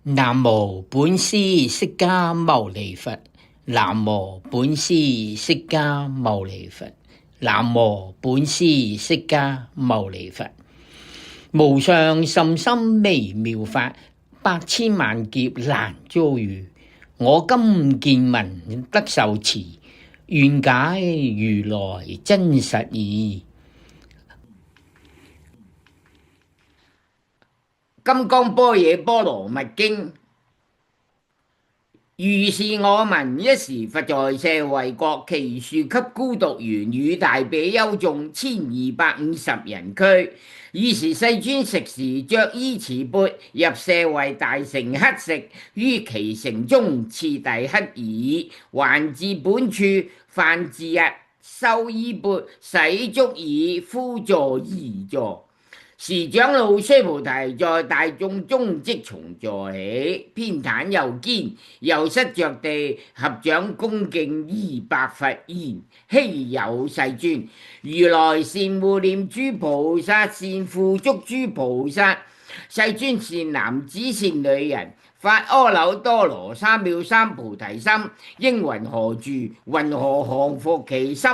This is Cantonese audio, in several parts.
南無本師釋迦牟尼佛，南無本師釋迦牟尼佛，南無本師釋迦牟尼佛。無上甚深微妙法，百千萬劫難遭遇。我今見聞得受持，願解如來真實義。金剛般若波羅蜜經。如是我聞，一時佛在舍衛國，祇樹給孤獨園，與大比丘眾1250人俱。爾時世尊食時，着衣持缽，入舍衛大城乞食，於其城中次第乞已，還至本處，飯自日，收衣缽，洗足已，敷座而坐。時長老須菩提在大眾中即從座起，偏袒右肩，右膝着地，合掌恭敬200佛言：希有世尊，如來善護念諸菩薩，善付囑諸菩薩。世尊善男子善女人，發阿耨多羅三藐三菩提心，應云何住？云何降伏其心？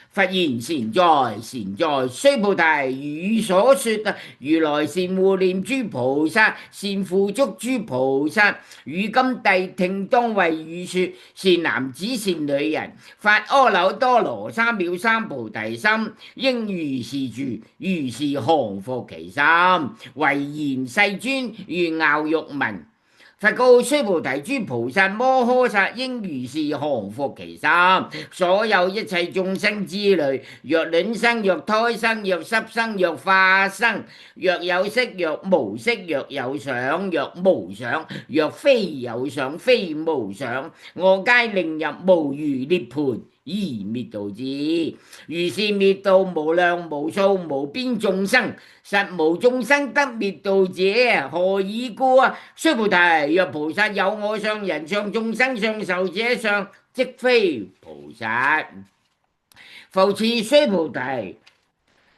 佛言：善哉善哉，須菩提，如所說，如來善護念諸菩薩，善付囑諸菩薩。如今諦聽當為汝說，善男子善女人，發阿耨多羅三藐三菩提心，應如是住，如是降伏其心。唯言世尊，如樂欲聞。佛告須菩提：諸菩薩摩訶薩應如是降伏其心。所有一切眾生之類，若卵生，若胎生，若濕生，若化生，若有色，若無色，若有想，若無想，若非有想，非無想，我皆令入無餘涅槃而滅度之。如是滅度無量無數無邊眾生，實無眾生得滅度者。何以故？須菩提，若菩薩有我相、人相、眾生相、壽者相，即非菩薩。復次須菩提，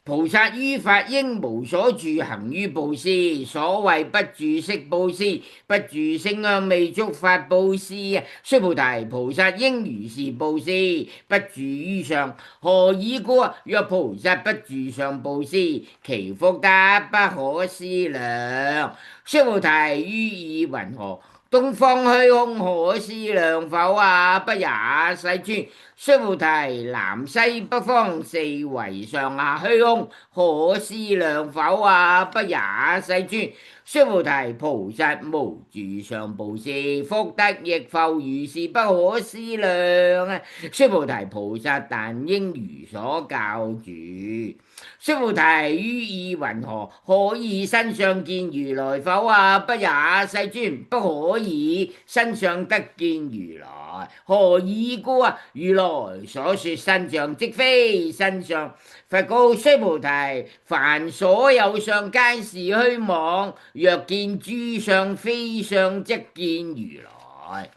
菩薩於法應無所住，行於布施。所謂不住色布施，不住聲香味觸法布施。須菩提，菩薩應如是布施，不住於相。何以故？若菩薩不住相布施，其福德不可思量。須菩提，於意云何？東方虛空可思量否？不也，世尊。須菩提，南西北方四維上下虛空可思量否？不也，世尊。須菩提，菩薩無住相布施，福德亦復如是不可思量。須菩提，菩薩但應如所教住。須菩提，於意云何？可以身相見如來否？不也，世尊。不可以身相得見如來。何以故？如來所說身相，即非身相。佛告須菩提，凡所有相，皆是虛妄。若見諸相非相，則見如來。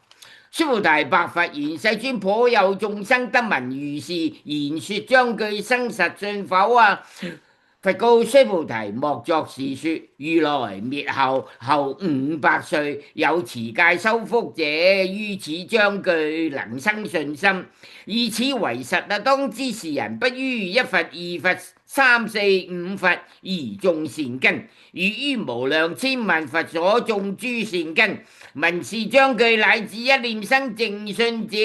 須菩提，白佛言：世尊，頗有眾生得聞如是言說章句，生實信否？佛告須菩提，莫作是說。如來滅後500歲，有持戒修福者，於此章句能生信心，以此為實。當知是人不於1佛、2佛、3、4、5佛而種善根，如於無量千萬佛所種諸善根。聞是章句，乃至一念生淨信者。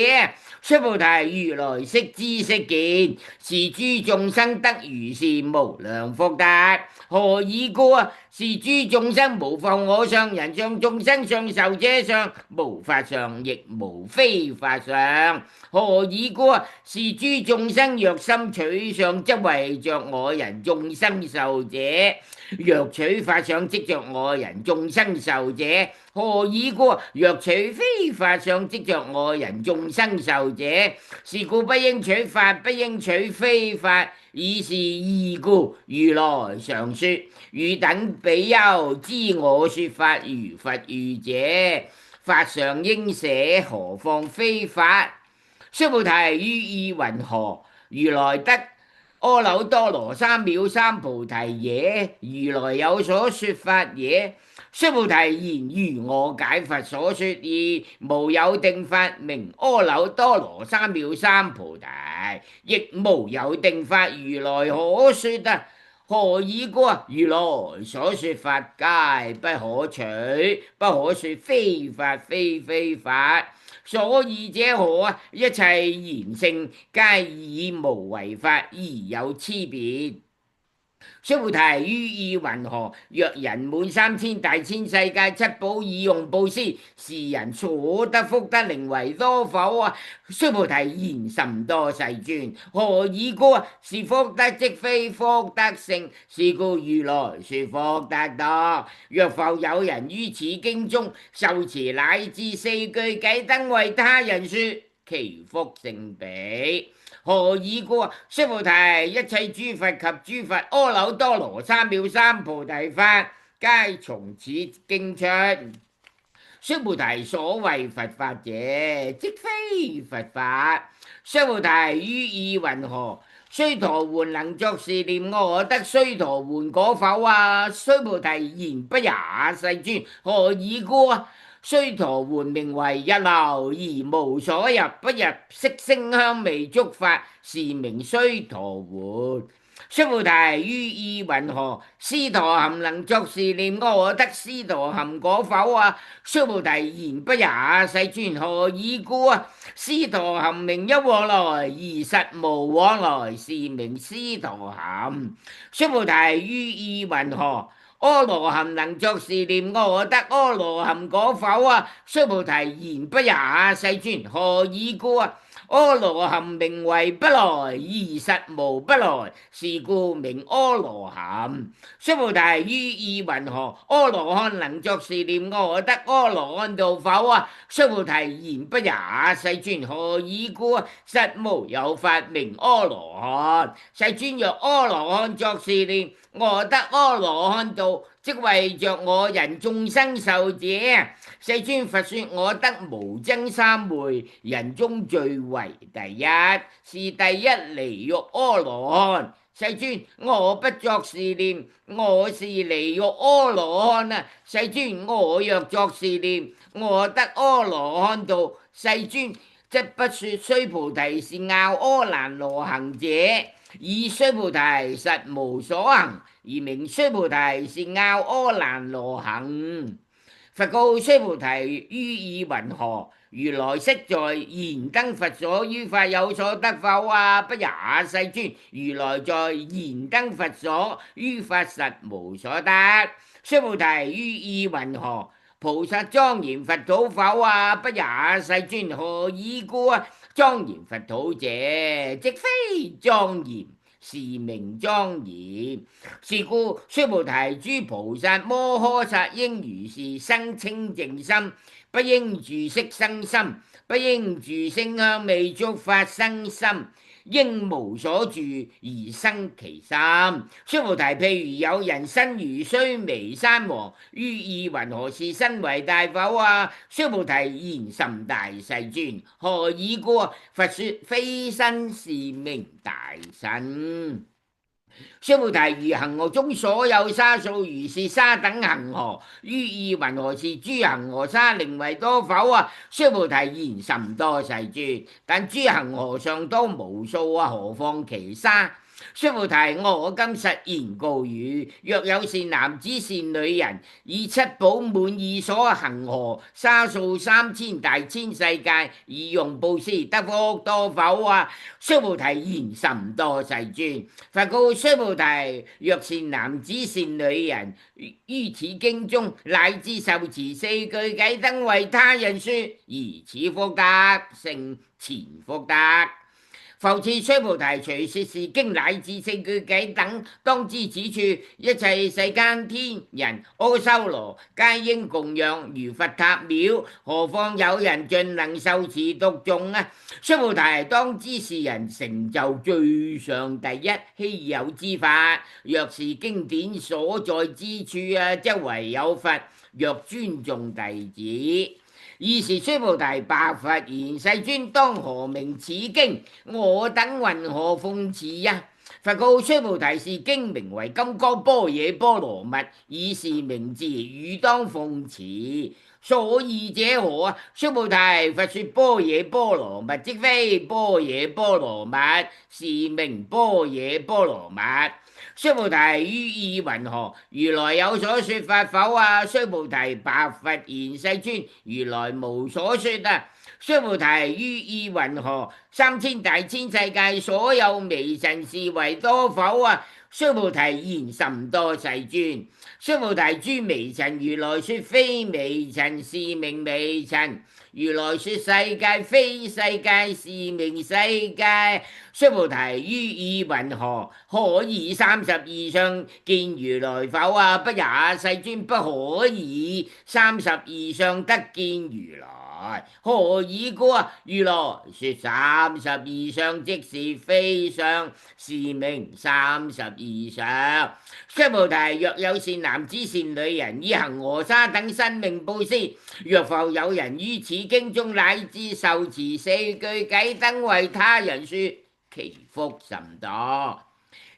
須菩提，如來悉知悉見，是諸眾生得如是無量福德。何以故？是諸眾生無復我相、人相、眾生相、壽者相，無法相，亦無非法相。何以故？是諸眾生若心取相，則為着我人眾生壽者；若取法相，即着我人眾生壽者。何以故？若取非法相，即着我人眾生壽者。是故不應取法，不應取非法。以是義故，如來常說：汝等比丘，知我說法如佛喻者，法上應捨，何況非法？須菩提，於意云何？如來得阿耨多羅三藐三菩提耶？如來有所說法耶？須菩提言：如我解佛所說義，無有定法名阿耨多羅三藐三菩提，亦無有定法如來可說啊！何以故？如來所說法皆不可取，不可說非法非非法。所以者何啊？一切言性皆以無為法而有差別。須菩提，於意云何？若人滿3000大千世界七寶以用布施，是人所得福德寧為多否啊？須菩提言：甚多世尊。何以故啊？是福德即非福德性，是故如來說福德多。若復有人於此經中受持乃至4句偈燈為他人說，其福勝彼。何以故啊？須菩提，一切諸佛及諸佛阿耨多羅三藐三菩提法，皆從此經出。須菩提，所謂佛法者，即非佛法。須菩提，於意云何？須陀洹能作是念：我得須陀洹果否啊？須菩提言：不也，世尊。何以故啊？須陀洹名為一流，而無所入，不入色聲香味觸法，是名須陀洹。須菩提，於意云何？斯陀含能作是念：我得斯陀含果否啊？須菩提言：不也，世尊。何以故啊？斯陀含名一往來，而實無往來，是名斯陀含。須菩提，於意云何？阿羅漢能作是念：我得阿羅漢果否啊？須菩提言：不也，世尊。何以故啊？阿羅漢名為不來，而實無不來，是故名阿羅漢。須菩提，於意云何？阿羅漢能作是念：我得阿羅漢道否啊？須菩提言：不也，世尊。何以故啊？實無有法名阿羅漢。世尊，若阿羅漢作是念：我得阿羅漢道，即為着我人眾生受者。世尊，佛說我得無增三昧，人中最為第一，是第一離欲阿羅漢。世尊，我不作是念，我是離欲阿羅漢啊！世尊，我若作是念，我得阿羅漢道，世尊則不說須菩提是樂阿蘭羅行者，以須菩提實無所行，而名須菩提是樂阿蘭羅行。佛告須菩提：於意云何？如來昔在燃燈佛所於法有所得否啊？不也，世尊。如來在燃燈佛所於法實無所得。須菩提，於意云何？菩薩莊嚴佛土否啊？不也，世尊。何以故啊？莊嚴佛土者，即非莊嚴，是名莊嚴。是故須菩提，諸菩薩摩訶薩應如是生清淨心，不應住色生心，不應住聲香味觸法生心，應無所住而生其心。須菩提，譬如有人身如須彌山王，於意云何？是身為大否啊？須菩提言：甚大，世尊。何以故？佛說非身，是名大身。須菩提，如恒河中所有沙數，如是沙等恒河，於意云何？是諸恒河沙寧為多否啊？須菩提言：甚多，世尊。但諸恒河尚多無數啊，何況其沙？須菩提，我今實言告汝：若有善男子善女人，以七寶滿意所恒河沙數3000大千世界，以用布施，得福多否啊？須菩提言：甚多，世尊。佛告須菩提：若善男子善女人，於此經中乃至受持4句偈燈為他人說，而此福德勝前福德。復次須菩提，隨說是經乃至4句偈燈，當知此處一切世間天人阿修羅皆應供養如佛塔廟，何況有人盡能受持讀誦啊？須菩提，當知是人成就最上第一稀有之法。若是經典所在之處啊，則唯有佛若尊重弟子。爾時須菩提白佛言：世尊，當何名此經？我等云何奉持啊？佛告須菩提，是經名為金剛般若波羅蜜，以是名字，汝當奉持。所以者何啊？須菩提，佛說般若波羅蜜，即非般若波羅蜜，是名般若波羅蜜。須菩提，於意云何？如來有所說法否啊？須菩提，白佛言：世尊，如來無所說啊。須菩提，於意云何？3000大千世界所有微塵是為多否啊？須菩提，言甚多，世尊。須菩提，諸微塵，如來說非微塵，是名微塵。如來說世界非世界，是名世界。須菩提，於意云何？可以32相見如來否啊？不也，世尊，不可以32相得見如來。何以故啊？如來說32相，即是非相，是名32相。須菩提，若有善男子善女人，以恒河沙等身命布施，若復有人於此經中乃至受持4句偈燈為他人說，其福甚多。爾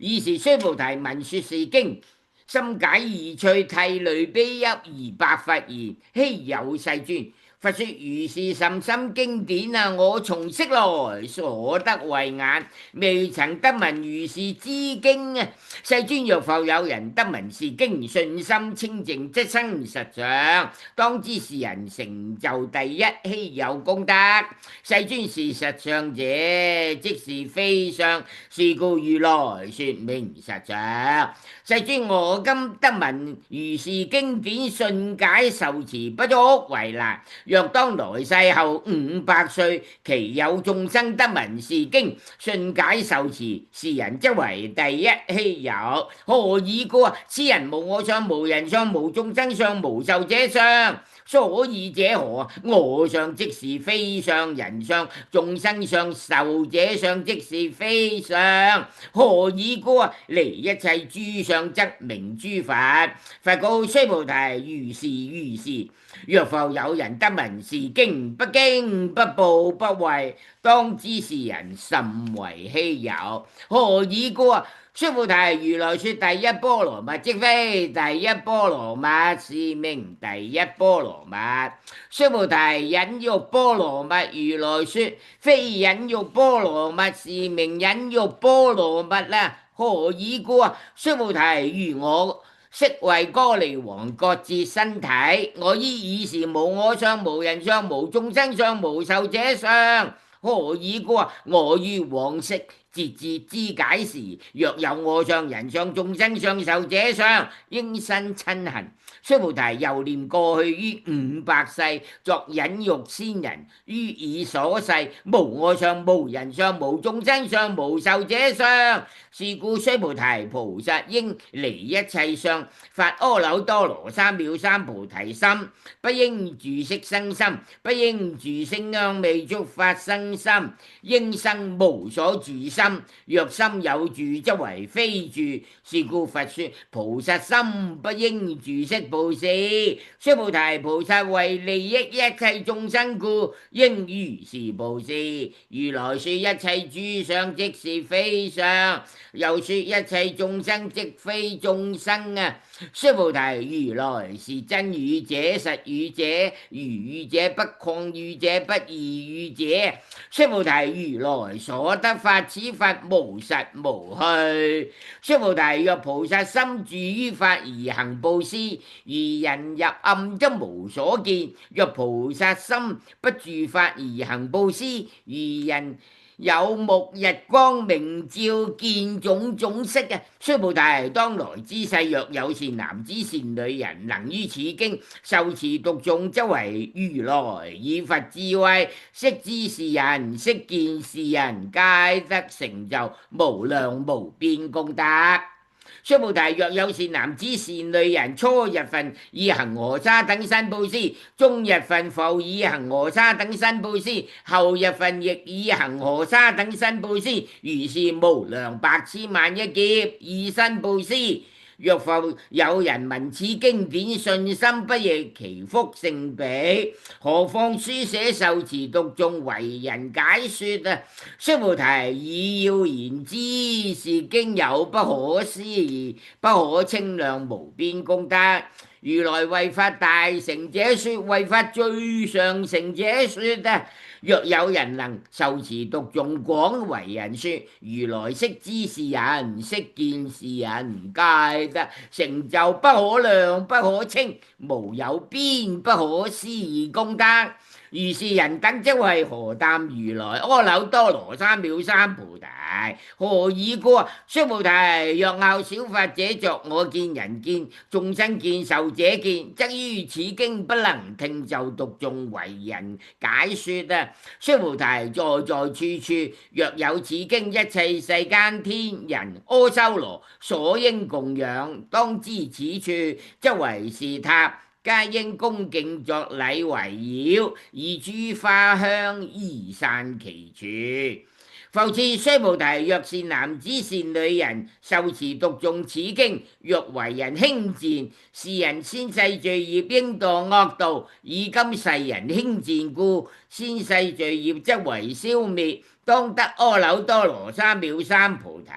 時須菩提聞說是經，心解意趣，涕淚悲泣而白佛言：希有世尊！佛說如是甚深經典啊！我從昔來所得慧眼，未曾得聞如是之經啊！世尊，若復有人得聞是經，信心清淨，即生實相。當知是人成就第一希有功德。世尊，是實相者，即是非相，是故如來說明實相。世尊，我今得聞如是經典，信解受持不足為難。若當來世後500歲，其有眾生得聞是經，信解受持，是人則為第一希有。何以故啊？此人無我相，無人相，無眾生相，無壽者相。所以者何啊？我相即是非相，人相、眾生相、壽者相即是非相。何以故啊？離一切諸相則名諸佛。佛告須菩提：如是如是。若復有人得聞是經，不驚不怖不畏，當知是人甚為希有。何以故啊？須菩提，如來說第一波羅蜜，即非第一波羅蜜，是名第一波羅蜜。須菩提，忍辱波羅蜜，如來說非忍辱波羅蜜，是名忍辱波羅蜜啦。何以故啊？須菩提，如我昔為歌利王割截身體，我依爾時無我相，無人相，無眾生相，無壽者相。何以故啊？我於往昔節節之解時，若有我相、人相、眾生相、壽者相，應生瞋恨。須菩提，又念過去於500世作忍辱仙人，於已所世無我相、無人相、無眾生相、無壽者相。是故須菩提，菩薩應離一切相，發阿耨多羅三藐三菩提心，不應住色生心，不應住聲香味觸法生心，應生無所住心。若心有住，則為非住。是故佛說菩薩心不應住色布施。須菩提，菩薩為利益一切眾生故，應如是布施。如來說一切諸相即是非相，又說一切眾生即非眾生啊！須菩提，如來是真語者、實語者、如語者、不誑語者、不異語者。須菩提，如來所得法，此法無實無虛。須菩提，若菩薩心住於法而行布施，而人入暗則無所見；若菩薩心不住法而行布施，而人有目日光明照，見種種色啊！須菩提，當來之世，若有善男子善女人，能於此經受持讀誦，則為如來以佛智慧悉知是人，悉見是人，皆得成就無量無邊功德。須菩提，若有善男子善女人，初日分以恒河沙等身布施，中日分復以恒河沙等身布施，後日分亦以恒河沙等身布施，如是無量百千萬億劫以身布施。若復有人聞此經典，信心不逆，其福勝彼。何況書寫受持讀誦為人解說啊！須菩提以要言之，是經有不可思議、不可稱量無邊功德。如來為法大成者說，為法最上乘者說啊！若有人能受持讀誦廣為人說，如來悉知是人，悉見是人，皆得成就不可量不可稱，無有邊不可思議功德。如是人等即為荷擔如來阿耨多羅三藐三菩提。何以故？須菩提，若樂小法者作我見、人見、眾生見、壽者見，則於此經不能聽就讀誦為人解說啊！須菩提，在在處處，若有此經，一切世間天人阿修羅所應供養，當知此處則為是塔，皆應恭敬作禮圍繞，以諸花香儀散其處。復次，須菩提，若善男子善女人受持讀誦此經，若為人輕賤，是人先世罪業應墮惡道，以今世人輕賤故，先世罪業則為消滅，當得阿耨多羅三藐三菩提。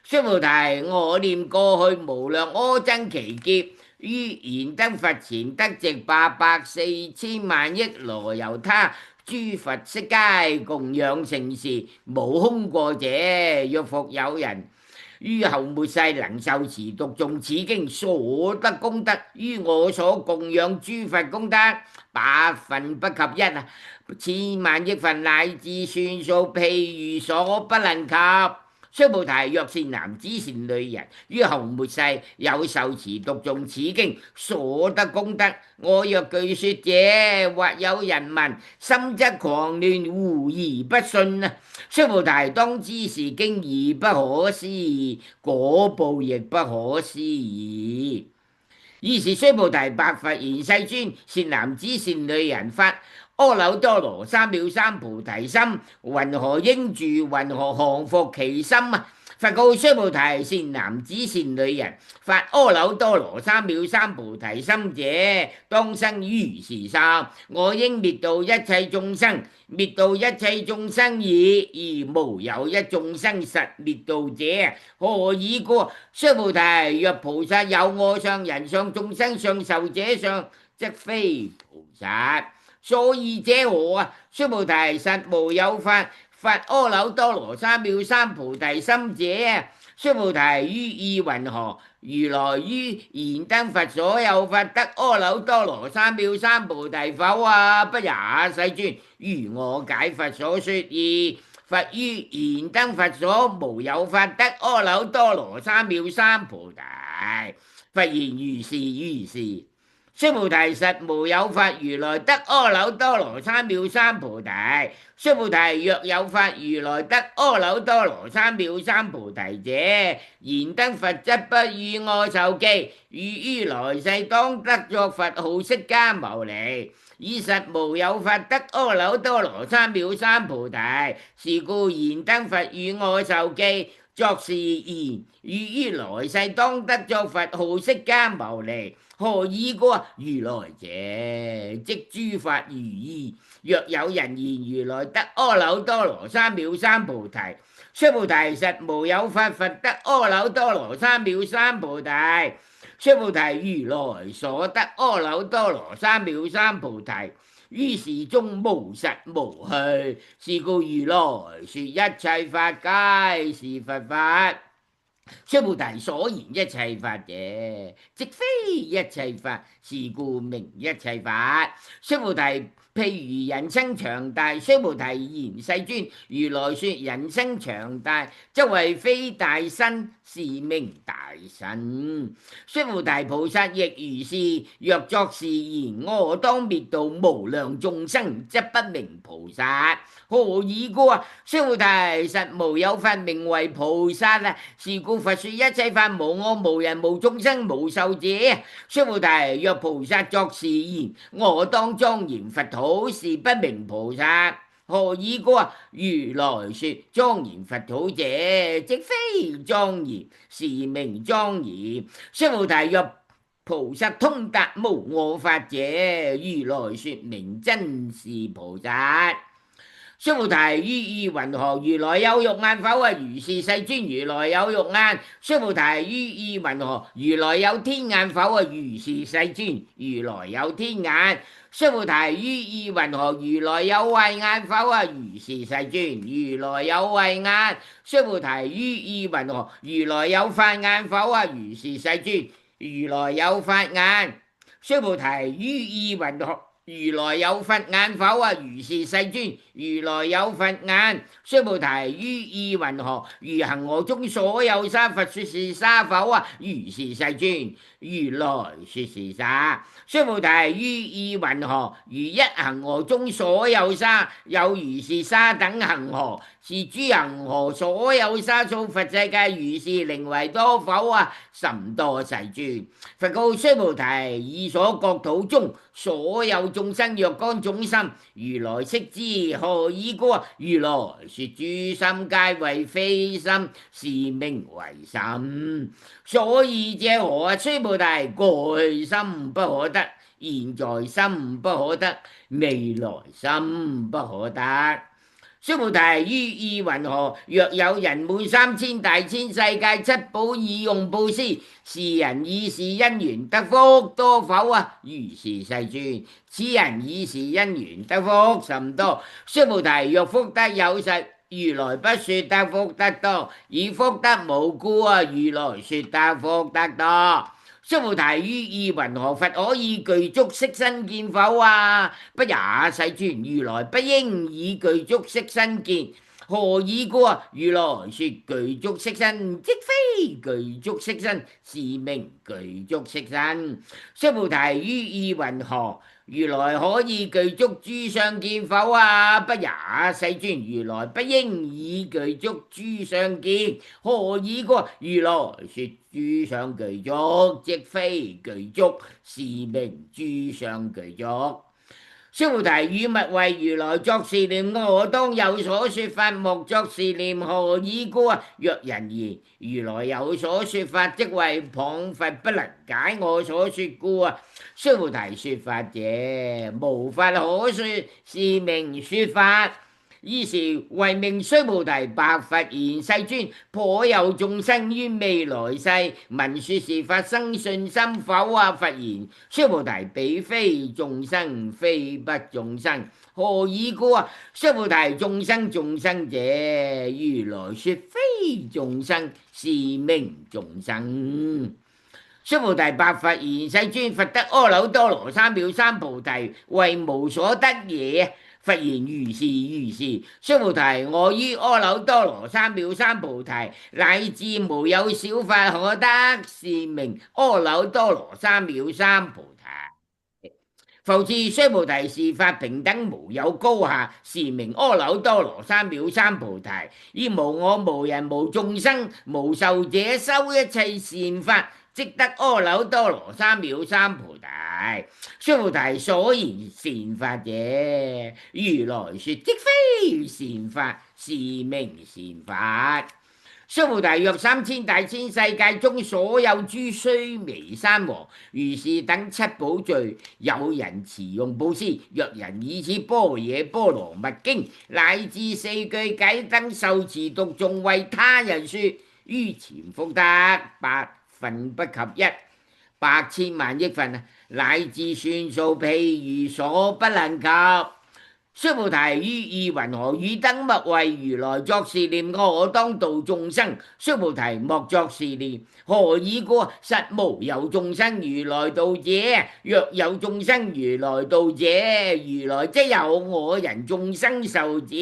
須菩提，我念過去無量阿僧祇劫，於燃燈佛前得值84000萬億羅由他諸佛悉皆供養承事，無空過者。若復有人於後末世能受持讀誦此經，所得功德於我所供養諸佛功德百分不及一啊！千萬億分乃至算數，譬如所不能及。須菩提，若善男子善女人於後末世有受持讀誦此經所得功德，我若具說者，或有人聞，心則狂亂，狐疑不信啊！須菩提，當知是經義不可思議，果報亦不可思議。爾時須菩提白佛言：世尊，善男子善女人發阿耨多羅三藐三菩提心，云何應住？云何降伏其心啊？佛告須菩提：善男子善女人發阿耨多羅三藐三菩提心者，當生於是心。我應滅度一切眾生，滅度一切眾生已，而無有一眾生實滅度者。何以故？須菩提，若菩薩有我相、人相、眾生相、壽者相，則非菩薩。所以者何啊？須菩提，實無有法發阿耨多羅三藐三菩提心者。須菩提，於意云何？如來於燃燈佛所有法得阿耨多羅三藐三菩提否啊？不也，世尊。如我解佛所說義，佛於燃燈佛所無有法得阿耨多羅三藐三菩提。佛言：如是如是。須菩提，實無有法如來得阿耨多羅三藐三菩提。須菩提，若有法如來得阿耨多羅三藐三菩提者，燃燈佛則不與我受記，於來世當得作佛號釋迦牟尼。以實無有法得阿耨多羅三藐三菩提，是故燃燈佛與我受記，作是言：於來世當得作佛號釋迦牟尼。何以故？如來者，即諸法如義。若有人言如來得阿耨多羅三藐三菩提，須菩提，實無有法佛得阿耨多羅三藐三菩提。須菩提，如來所得阿耨多羅三藐三菩提，於是中無實無虛。是故如來說一切法皆是佛法。須菩提，所言一切法者，即非一切法，是故名一切法。須菩提，譬如人生長大。須菩提言：世尊，如來說人生長大，則為非大身，是名大身。須菩提，菩薩亦如是。若作是言：我當滅度無量眾生，則不名菩薩。何以故？須菩提，實無有法名為菩薩啊！是故佛說一切法無我無人無眾生無壽者。須菩提，若菩薩作是言：我當莊嚴佛土，是不名菩薩。何以故啊？如來說：莊嚴佛土者，即非莊嚴，是名莊嚴。須菩提若菩薩通達無我法者，如來說名真是菩薩。須菩提，於意云何？如來有肉眼否啊？如是世尊，如來有肉眼。須菩提，於意云何？如來有天眼否啊？如是世尊，如來有天眼。須菩提，於意云何？如來有慧眼否啊？如是世尊，如來有慧眼。須菩提，於意云何？如來有法眼否啊？如是世尊，如來有法眼。須菩提，於意云何？如來有佛眼否啊？如是世尊，如來有佛眼。須菩提，於意云何？如恒河中所有沙，佛說是沙否啊？如是世尊，如來說是沙。須菩提，於意云何？如一恒河中所有沙，有如是沙等恒河，是諸恒河所有沙數佛世界如是寧為多否啊？甚多世尊。佛告須菩提：以所國土中所有眾生若干種心，如來悉知。何以故？如來說諸心皆為非心，是名為心。所以者何啊？須菩提，過去心不可得，現在心不可得，未來心不可得。須菩提，於意云何？若有人滿3000大千世界七寶以用布施，是人以是因緣得福多否啊？如是世尊，此人以是因緣得福甚多。須菩提，若福德有實，如來不說得福德多，以福德無故啊！如來說得福德多。須菩提，於意云何？佛可以具足色身見否啊？不也，世尊，如來不應以具足色身見。何以故啊？如來說具足色身，即非具足色身，是名具足色身。須菩提，於意云何？如來可以具足諸相見否啊？不也，世尊，如來不應以具足諸相見。何以故？如來說諸相具足，即非具足，是名諸相具足。須菩提，汝勿為如來作是念：我當有所說法，莫作是念。何以故啊？若人言如來有所說法，即為謗佛，不能解我所說故啊。須菩提，說法者，無法可說，是名說法。爾時為名須菩提白佛言：世尊，頗有眾生於未來世聞說是法，生信心否啊？佛言：須菩提，彼非眾生，非不眾生。何以故啊？須菩提，眾生眾生者，如來說非眾生，是名眾生。須菩提白佛言：世尊，佛得阿耨多羅三藐三菩提，為無所得也。佛言：如是如是。須菩提，我於阿耨多羅三藐三菩提，乃至無有小法可得，是名阿耨多羅三藐三菩提。復次，須菩提，是法平等，無有高下，是名阿耨多羅三藐三菩提。以無我、無人、無眾生、無壽者修一切善法，即得阿耨多羅三藐三菩提。須菩提，所言善法者，如來說即非善法，是名善法。須菩提，若3000大千世界中所有諸須彌山王如是等七寶聚，有人持用布施，若人以此般若波羅蜜經乃至4句偈燈受持讀誦為他人說，於前福德8分不及一，百千萬億分，乃至算數譬如所不能及。須菩提，於意云何？汝等莫為如來作是念：我當度眾生。須菩提，莫作是念。何以故？實無有眾生如來度者。若有眾生如來度者，如來即有我人眾生受者。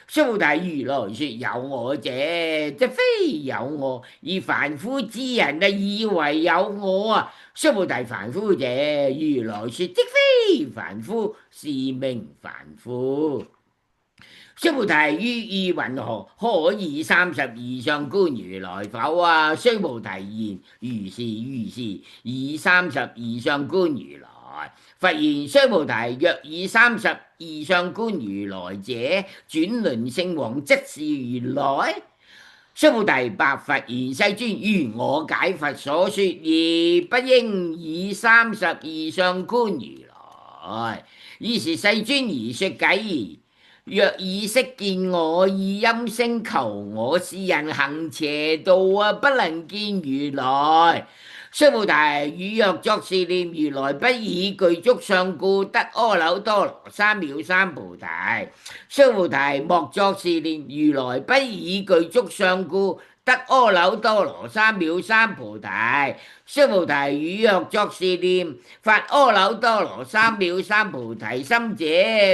須菩提，如來說有我者，即非有我，而凡夫之人以為有我啊。須菩提，凡夫者，如來說即非凡夫，是名凡夫。須菩提，於意云何？可以32相觀如來否啊？須菩提言：如是如是，以32相觀如來。佛言：須菩提，若以32相觀如來者，轉輪聖王即是如來。須菩提白佛言：世尊，如我解佛所說，而不應以32相觀如來。於是世尊而說偈言：若以色見我，以音聲求我，是人行邪道啊，不能見如來。須菩提，汝若作是念，如來不以具足相故，得阿耨多羅三藐三菩提。須菩提，莫作是念，如來不以具足相故，得阿耨多羅三藐三菩提。須菩提，汝若作是念，發阿耨多羅三藐三菩提心者，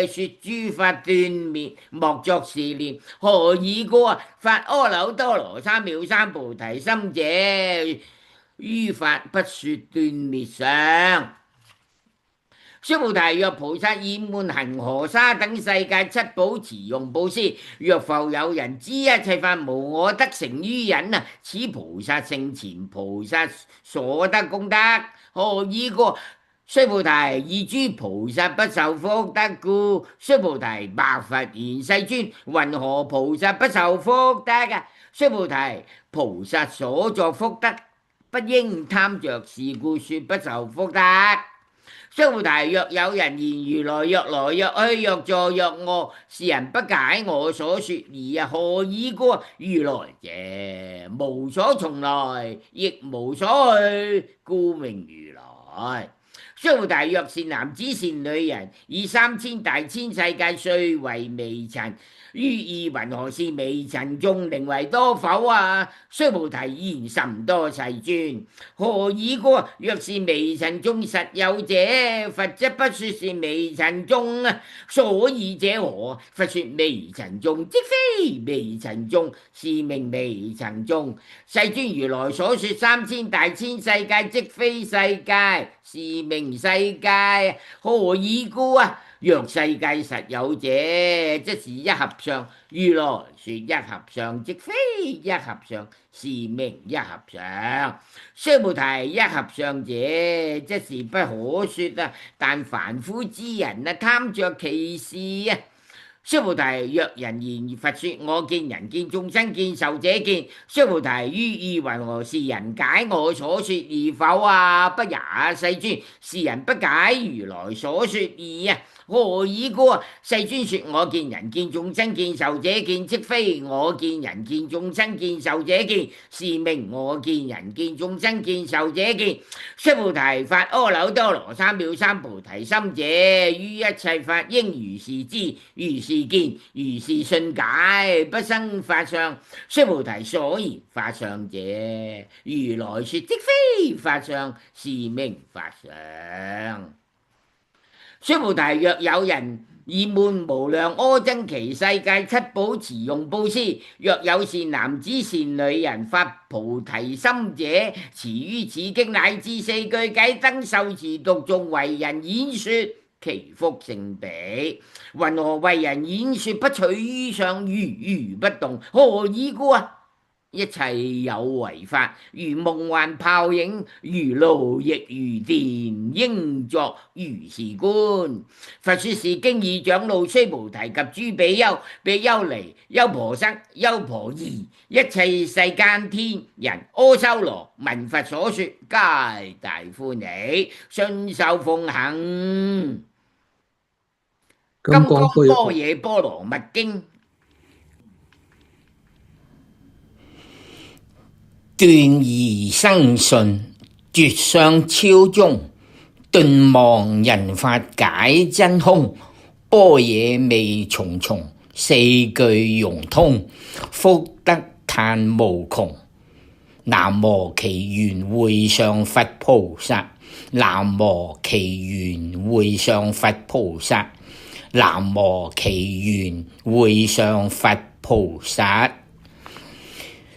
說諸法斷滅，莫作是念。何以故？發阿耨多羅三藐三菩提心者，於法不說斷滅相。須菩提，若菩薩以滿恒河沙等世界七寶持用布施，若復有人知一切法無我得成於忍啊，此菩薩勝前菩薩所得功德。何以故？須菩提，以諸菩薩不受福德故。須菩提白佛言：世尊，云何菩薩不受福德啊？須菩提，菩薩所作福德，不應貪着，是故說不受福德。須菩提，若有人言如來若來若去若坐若臥，是人不解我所說義啊。何以故？如來者，無所從來，亦無所去，故名如來。須菩提，若善男子善女人，以3000大千世界碎為微塵，於意云何是微塵眾寧為多否啊？須菩提言甚多世尊。何以故？若是微塵眾實有者，佛則不說是微塵眾啊。所以者何？佛說微塵眾即非微塵眾，是名微塵眾。世尊，如來所說3000大千世界即非世界，是名世界。何以故啊？若世界實有者，即是一合相。如來說一合相，即非一合相，是名一合相。須菩提，一合相者，即是不可說啊。但凡夫之人啊，貪着其事啊。須菩提，若人言佛說我見人見眾生見壽者見，須菩提，於意云何是人解我所說義否啊？不也，世尊，是人不解如來所說義啊。何以故？世尊說我見人見眾生見壽者見，即非我見人見眾生見壽者見，是名我見人見眾生見壽者見。須菩提，發阿耨多羅三藐三菩提心者，於一切法應如是知，如是見，如是信解，不生法相。須菩提，所言法相者，如來說即非法相，是名法相。須菩提，若有人以滿無量阿僧祇世界七寶持用布施，若有善男子善女人發菩提心者，持於此經乃至4句偈燈受持讀誦，為人演說，其福勝彼。云何為人演說？不取於相，如如不動。何以故啊？一切有為法，如夢幻泡影，如露亦如電，應作如是觀。佛說是經已長老須菩提及諸比丘、比丘尼、優婆塞、優婆夷，一切世間天人阿修羅，聞佛所說，皆大歡喜，信受奉行。金剛般若波羅蜜經斷疑生信，絕相超中，頓忘人法解真空，般若味重重，4句融通，福德嘆無窮。南無其緣會上佛菩薩，南無其緣會上佛菩薩，南無其緣會上佛菩薩。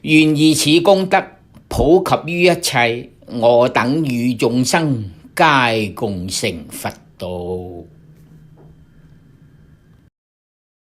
願以此功德普及於一切，我等與眾生皆共成佛道。